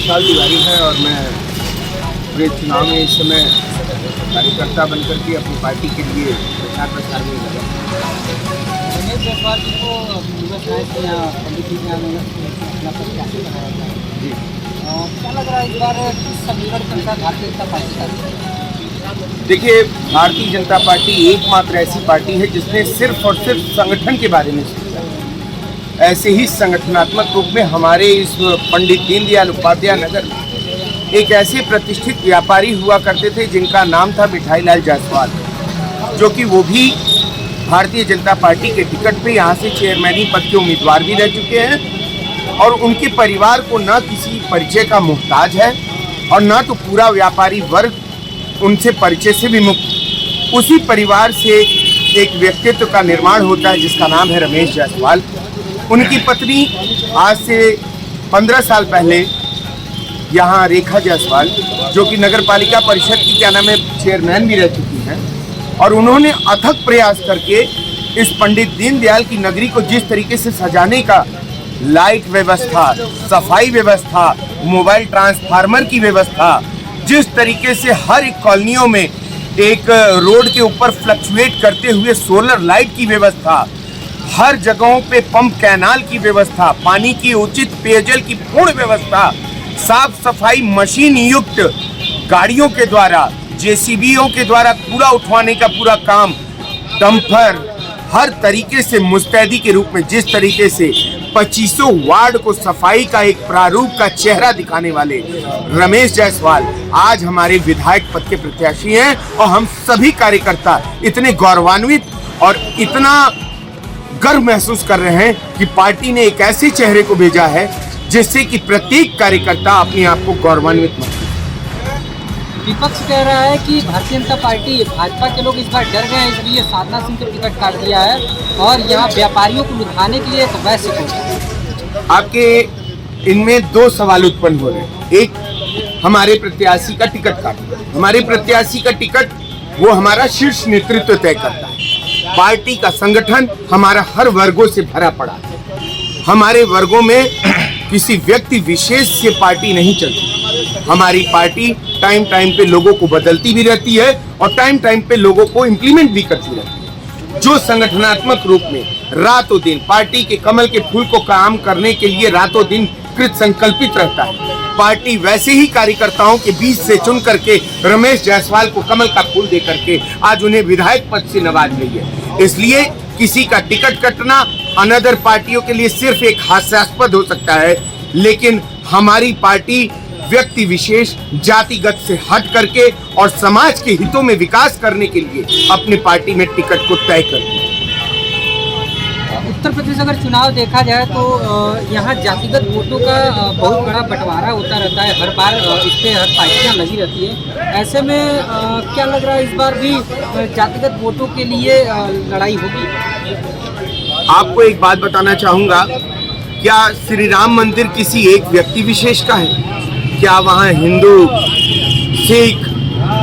विशाल तिवारी है और मैं पूरे चुनाव में इस समय कार्यकर्ता बनकर के अपनी पार्टी के लिए प्रचार प्रसार में लगा। रमेश जायसवाल जी को पंडित जी ने अपना प्रत्याशी बनाया था जी, क्या लग रहा है इस बार किस समीकरण के अनुसार भारतीय जनता पार्टी का? देखिए, भारतीय जनता पार्टी एकमात्र ऐसी पार्टी है जिसने सिर्फ और सिर्फ संगठन के बारे में सोचा। ऐसे ही संगठनात्मक रूप में हमारे इस पंडित दीनदयाल उपाध्याय नगर में एक ऐसे प्रतिष्ठित व्यापारी हुआ करते थे जिनका नाम था मिठाईलाल जायसवाल, जो कि वो भी भारतीय जनता पार्टी के टिकट पे यहाँ से चेयरमैनी पद के उम्मीदवार भी रह चुके हैं और उनके परिवार को न किसी परिचय का मोहताज है और न तो पूरा व्यापारी वर्ग उनसे परिचय से भी मुक्त। उसी परिवार से एक व्यक्तित्व का निर्माण होता है जिसका नाम है रमेश जायसवाल। उनकी पत्नी आज से 15 साल पहले यहाँ रेखा जायसवाल, जो कि नगर पालिका परिषद की क्या नाम है चेयरमैन भी रह चुकी हैं, और उन्होंने अथक प्रयास करके इस पंडित दीनदयाल की नगरी को जिस तरीके से सजाने का, लाइट व्यवस्था, सफाई व्यवस्था, मोबाइल ट्रांसफार्मर की व्यवस्था, जिस तरीके से हर एक कॉलोनियों में एक रोड के ऊपर फ्लक्चुएट करते हुए सोलर लाइट की व्यवस्था, हर जगहों पे पंप कैनाल की व्यवस्था, पानी की उचित पेयजल की पूर्ण व्यवस्था, साफ सफाई मशीन युक्त गाड़ियों के द्वारा, जेसीबीओं के द्वारा कूड़ा उठवाने का पूरा काम, डंपर, हर तरीके से मुस्तैदी के रूप में जिस तरीके से 2500 वार्ड को सफाई का एक प्रारूप का चेहरा दिखाने वाले रमेश जायसवाल आज हमारे विधायक पद के प्रत्याशी हैं। और हम सभी कार्यकर्ता इतने गौरवान्वित और इतना गर्व महसूस कर रहे हैं कि पार्टी ने एक ऐसे चेहरे को भेजा है जिससे कि प्रत्येक कार्यकर्ता अपने आप को गौरवान्वित महसूस। विपक्ष कह रहा है कि भारतीय जनता पार्टी, भाजपा के लोग इस बार डर गए हैं, इसलिए साधना सिंह को टिकट काट दिया है और यहाँ व्यापारियों को लुभाने के लिए एक वैश्य को। आपके इनमें दो सवाल उत्पन्न हो रहे हैं। एक, हमारे प्रत्याशी का टिकट काटना। हमारे प्रत्याशी का टिकट वो हमारा शीर्ष नेतृत्व तय करता है। पार्टी का संगठन हमारा हर वर्गों से भरा पड़ा है। हमारे वर्गों में किसी व्यक्ति विशेष से पार्टी नहीं चलती। हमारी पार्टी टाइम टाइम पे लोगों को बदलती भी रहती है और टाइम टाइम पे लोगों को इम्प्लीमेंट भी करती रहती है। जो संगठनात्मक रूप में रातों दिन पार्टी के कमल के फूल को काम करने के लिए रातों दिन कृत संकल्पित रहता है, पार्टी वैसे ही कार्यकर्ताओं के बीच से चुन करके रमेश जायसवाल को कमल का फूल दे करके आज उन्हें विधायक पद से नवाज रही है। इसलिए किसी का टिकट कटना अनदर पार्टियों के लिए सिर्फ एक हास्यास्पद हो सकता है, लेकिन हमारी पार्टी व्यक्ति विशेष, जातिगत से हट करके और समाज के हितों में विकास करने के लिए अपने पार्टी में टिकट को तय करती है। उत्तर प्रदेश अगर चुनाव देखा जाए तो यहाँ जातिगत वोटों का बहुत बड़ा बंटवारा होता रहता है, हर बार इस पे हर पार्टियाँ लगी रहती है। ऐसे में क्या लग रहा है इस बार भी जातिगत वोटों के लिए लड़ाई होगी? आपको एक बात बताना चाहूँगा, क्या श्री राम मंदिर किसी एक व्यक्ति विशेष का है? क्या वहाँ हिंदू, सिख,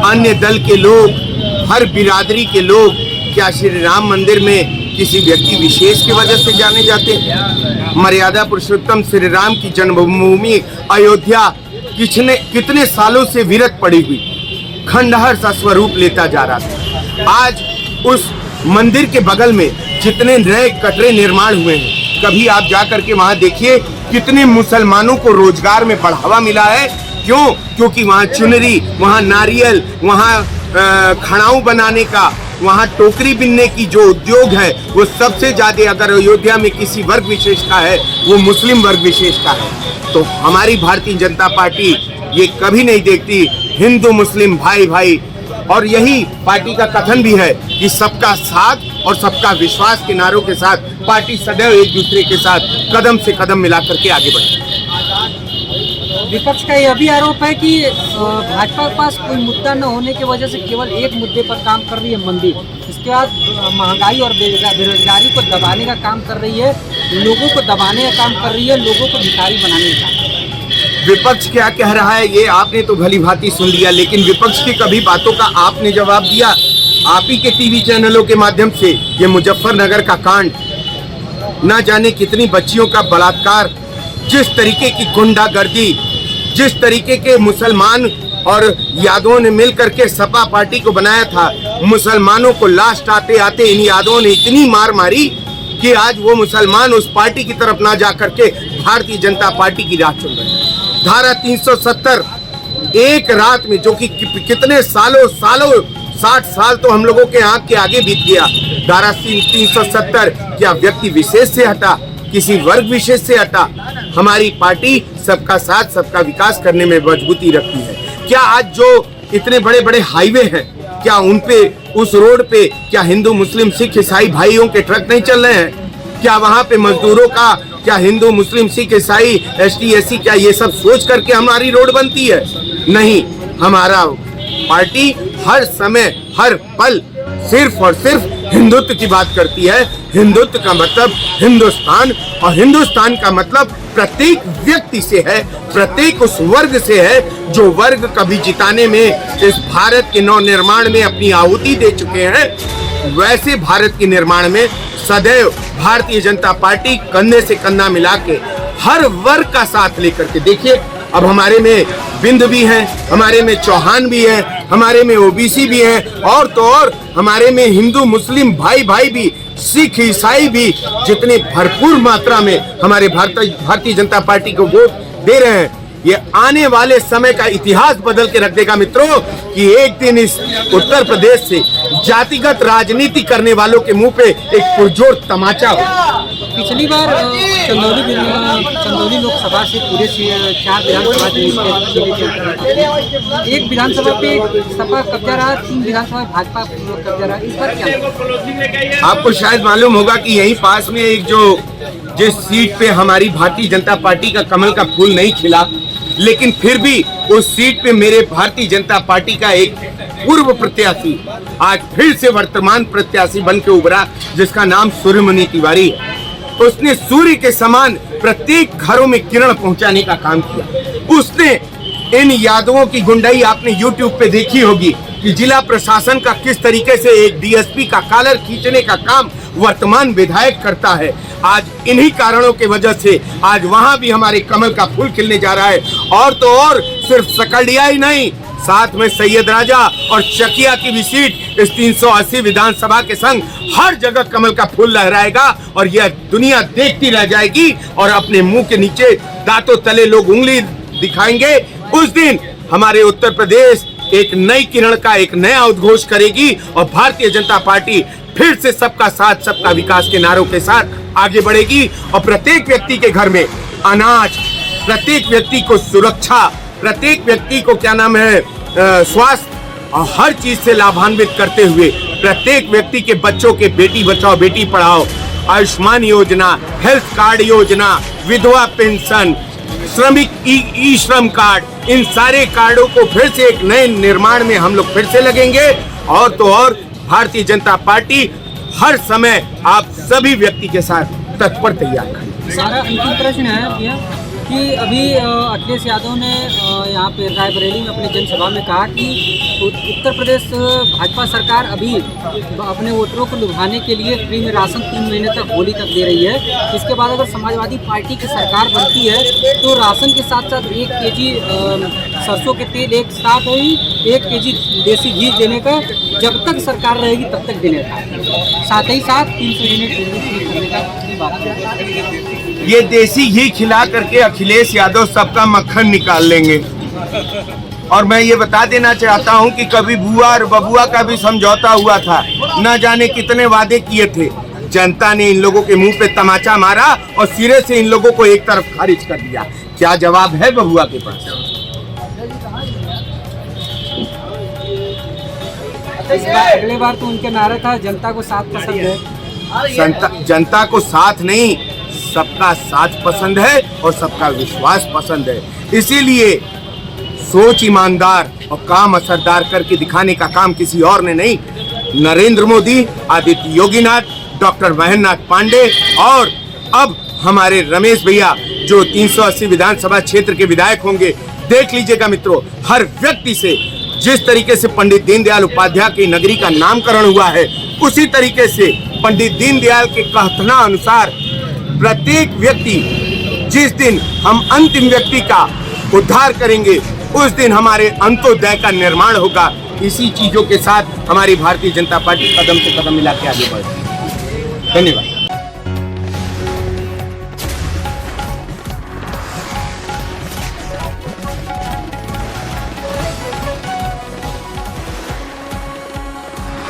अन्य दल के लोग, हर बिरादरी के लोग क्या श्री राम मंदिर में किसी व्यक्ति विशेष की वजह से जाने जाते हैं? मर्यादा पुरुषोत्तम श्री राम की जन्मभूमि अयोध्या कितने सालों से विरत पड़ी हुई, खंडहर सा स्वरूप लेता जा रहा था। आज उस मंदिर के बगल में जितने नए कटरे निर्माण हुए हैं, कभी आप जा करके वहां देखिए कितने मुसलमानों को रोजगार में बढ़ावा मिला है। क्यों? क्योंकि वहाँ चुनरी, वहाँ नारियल, वहाँ खड़ाऊ बनाने का, वहाँ टोकरी बिनने की जो उद्योग है वो सबसे ज्यादा अगर अयोध्या में किसी वर्ग विशेष का है वो मुस्लिम वर्ग विशेष का है। तो हमारी भारतीय जनता पार्टी ये कभी नहीं देखती हिंदू मुस्लिम भाई भाई, और यही पार्टी का कथन भी है कि सबका साथ और सबका विश्वास के नारों के साथ पार्टी सदैव एक दूसरे के साथ कदम से कदम मिलाकर के आगे बढ़ती है। विपक्ष का यह भी आरोप है कि भाजपा के पास कोई मुद्दा न होने की वजह से केवल एक मुद्दे पर काम कर रही है, मंदिर। इसके बाद महंगाई और बेरोजगारी को दबाने का काम कर रही है, लोगों को दबाने का काम कर रही है, लोगों को भिखारी बनाने का काम। विपक्ष क्या कह रहा है ये आपने तो भली भांति सुन लिया, लेकिन विपक्ष की कभी बातों का आपने जवाब दिया? आप ही के टीवी चैनलों के माध्यम से ये मुजफ्फरनगर का कांड, ना जाने कितनी बच्चियों का बलात्कार, जिस तरीके की गुंडागर्दी, जिस तरीके के मुसलमान और यादवों ने मिलकर के सपा पार्टी को बनाया था, मुसलमानों को लास्ट आते आते इन यादवों ने इतनी मार मारी कि आज वो मुसलमान उस पार्टी की तरफ ना जा करके भारतीय जनता पार्टी की राह चुन रहे हैं। धारा 370 एक रात में, जो कि कितने सालों 60 साल तो हम लोगों के आंख के आगे बीत गया। धारा 370 क्या व्यक्ति विशेष से हटा, किसी वर्ग विशेष से हटा? हमारी पार्टी सबका साथ सबका विकास करने में मजबूती रखती है। क्या आज जो इतने बड़े बड़े हाईवे हैं, क्या उन पे, उस रोड पे क्या हिंदू मुस्लिम सिख ईसाई भाइयों के ट्रक नहीं चल रहे हैं? क्या वहां पे मजदूरों का, क्या हिंदू मुस्लिम सिख ईसाई ST SC क्या ये सब सोच करके हमारी रोड बनती है? नहीं, हमारा पार्टी हर समय हर पल सिर्फ और सिर्फ हिंदुत्व की बात करती है। हिंदुत्व का मतलब हिंदुस्तान, और हिंदुस्तान का मतलब प्रत्येक व्यक्ति से है, प्रत्येक उस वर्ग से है जो वर्ग कभी जिताने में, इस भारत के नव निर्माण में अपनी आहुति दे चुके हैं। वैसे भारत के निर्माण में सदैव भारतीय जनता पार्टी कंधे से कंधा मिला के हर वर्ग का साथ लेकर के, देखिए अब हमारे में बिंद भी है, हमारे में चौहान भी है, हमारे में OBC भी है, और तो और हमारे में हिंदू मुस्लिम भाई भाई भी, सिख ईसाई भी, जितने भरपूर मात्रा में हमारे भारतीय जनता पार्टी को वोट दे रहे हैं। ये आने वाले समय का इतिहास बदल के रख देगा मित्रों, कि एक दिन इस उत्तर प्रदेश से जातिगत राजनीति करने वालों के मुंह पे एक पुरजोर तमाचा हो। पिछली बार चंदौली लोकसभा से पूरे 4 विधानसभा एक विधानसभा पे सपा कब्जा रहा, 3 विधानसभा भाजपा कब्जा रहा। इस बार क्या? आपको शायद मालूम होगा कि यहीं पास में एक जिस सीट पे हमारी भारतीय जनता पार्टी का कमल का फूल नहीं खिला, लेकिन फिर भी उस सीट पे मेरे भारतीय जनता पार्टी का एक पूर्व प्रत्याशी आज फिर से वर्तमान प्रत्याशी बन के उभरा, जिसका नाम सूर्यमणि तिवारी है। उसने सूर्य के समान प्रत्येक घरों में किरण पहुंचाने का काम किया। उसने इन यादवों की गुंडाई आपने YouTube पे देखी होगी कि जिला प्रशासन का किस तरीके से एक DSP का कॉलर खींचने का काम वर्तमान विधायक करता है। आज इन्हीं कारणों की वजह से आज वहां भी हमारे कमल का फूल खिलने जा रहा है। और तो और सिर्फ सकलडिया ही नहीं, साथ में सैयद राजा और चकिया की भी सीट इस 380 विधानसभा के संग हर जगह कमल का फूल लहराएगा, और यह दुनिया देखती रह जाएगी और अपने मुंह के नीचे दांतों तले लोग उंगली दिखाएंगे। उस दिन हमारे उत्तर प्रदेश एक नई किरण का एक नया उद्घोष करेगी, और भारतीय जनता पार्टी फिर से सबका साथ सबका विकास के नारों के साथ आगे बढ़ेगी, और प्रत्येक व्यक्ति के घर में अनाज, प्रत्येक व्यक्ति को सुरक्षा, प्रत्येक व्यक्ति को क्या नाम है स्वास्थ्य, और हर चीज से लाभान्वित करते हुए प्रत्येक व्यक्ति के बच्चों के बेटी बचाओ बेटी पढ़ाओ, आयुष्मान योजना, हेल्थ कार्ड योजना, विधवा पेंशन, श्रमिक ई श्रम कार्ड, इन सारे कार्डों को फिर से एक नए निर्माण में हम लोग फिर से लगेंगे। और तो और भारतीय जनता पार्टी हर समय आप सभी व्यक्ति के साथ तत्पर तैयार है। सारा अंतिम प्रश्न है भैया कि अभी अखिलेश यादव ने यहाँ पे रायबरेली में अपनी जनसभा में कहा कि उत्तर प्रदेश भाजपा सरकार अभी अपने वोटरों को लुभाने के लिए फ्री में राशन 3 महीने तक, होली तक दे रही है। इसके बाद अगर समाजवादी पार्टी की सरकार बनती है तो राशन के साथ साथ 1 केजी सरसों के तेल एक साथ ही 1 केजी देसी घी देने का, जब तक सरकार रहेगी तब तक देने का, साथ ही साथ 300 यूनिट बिजली फ्री करने का बात। ये देसी घी खिला करके अखिलेश यादव सबका मक्खन निकाल लेंगे। और मैं ये बता देना चाहता हूँ कि कभी बुआ और बबुआ का भी समझौता हुआ था, न जाने कितने वादे किए थे। जनता ने इन लोगों के मुंह पे तमाचा मारा और सिरे से इन लोगों को एक तरफ खारिज कर दिया। क्या जवाब है बबुआ के पास? अगले बार तो उनके नारा था जनता को साथ पसंद है। जनता को साथ नहीं, सबका साथ पसंद है और सबका विश्वास पसंद है। इसीलिए सोच ईमानदार और काम असरदार करके दिखाने का काम किसी और ने नहीं, नरेंद्र मोदी, आदित्य योगीनाथ, डॉक्टर महेंद्रनाथ पांडे और अब हमारे रमेश भैया जो 380 विधानसभा क्षेत्र के विधायक होंगे। देख लीजिएगा मित्रों, हर व्यक्ति से जिस तरीके से पंडित दीनदयाल उपाध्याय की नगरी का नामकरण हुआ है, उसी तरीके से पंडित दीनदयाल के कथना अनुसार प्रत्येक व्यक्ति, जिस दिन हम अंतिम व्यक्ति का उद्धार करेंगे, उस दिन हमारे अंत्योदय का निर्माण होगा। इसी चीजों के साथ हमारी भारतीय जनता पार्टी कदम से कदम मिला के आगे बढ़ती है। धन्यवाद।